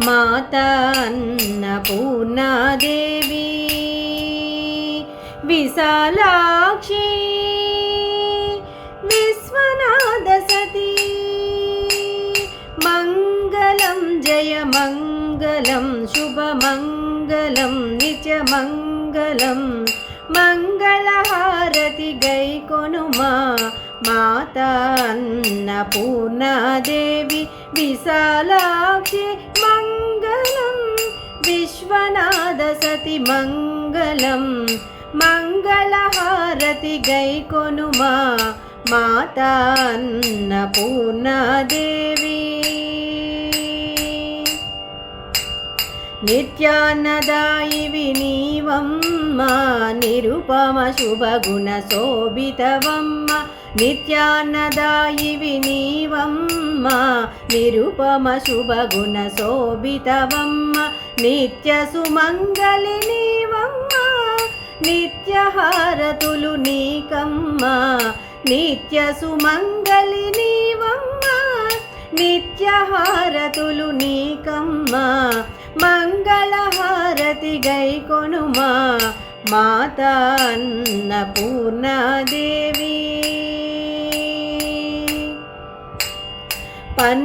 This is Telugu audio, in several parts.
మాతా అన్నపూర్ణాదేవి విశాలాక్షి విశ్వనాథ సతీ మంగళం జయ మంగళం శుభమంగళం నిత్యమంగళం మంగళహారతి గైకొనుమా మాతా అన్నపూర్ణాదేవి విశాలాక్షి మంగళం విశ్వనాథ సతి మంగళం మంగళహారతి గైకొనుమా మాతా అన్నపూర్ణాదేవి నిత్యాన్నదాయివి నీవమ్మ నిరుపమ శుభగుణ శోభితవమ్మ నిత్యాన్నదాయివి నీవమ్మ నిరుపమ శుభగుణ శోభితవమ్మ నిత్య సుమంగళి నీవమ్మ నిత్యహారతులు నీకమ్మ నిత్య సుమంగళి నీవమ్మ నిత్యహారతులు నీకమ్మ మంగళహారతి గైకొనుమా మాతా అన్నపూర్ణాదేవి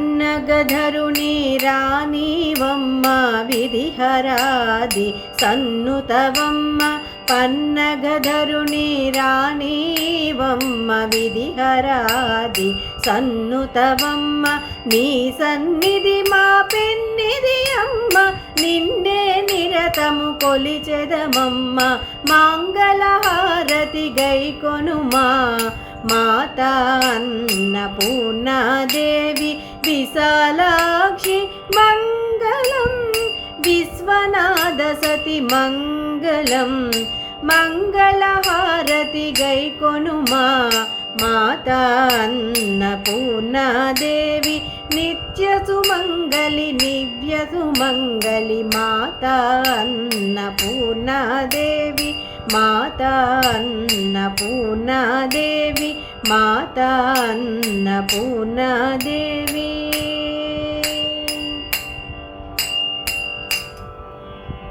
పన్నగధరుని రాణీవమ్మ విధిహరాది సన్నుతవమ్మ పన్నగధరుని రాణీవమ్మ విధిహరాది సన్నుతవమ్మ నీ సన్నిధి మా పెన్నిధి అమ్మ నిన్నే నిరతము కొలిచెదమమ్మ మంగళహారతి గైకొనుమా మాతా అన్నపూర్ణాదేవి విశాలాక్షి మంగళం విశ్వనాథ సతి మంగళం మంగళహారతి గైకొనుమా మాతా అన్నపూర్ణాదేవి నిత్య సుమంగళి నివ్య సుమంగళి మాతా అన్నపూర్ణాదేవి మాతా అన్నపూర్ణాదేవి మాతా అన్నపూర్ణాదేవి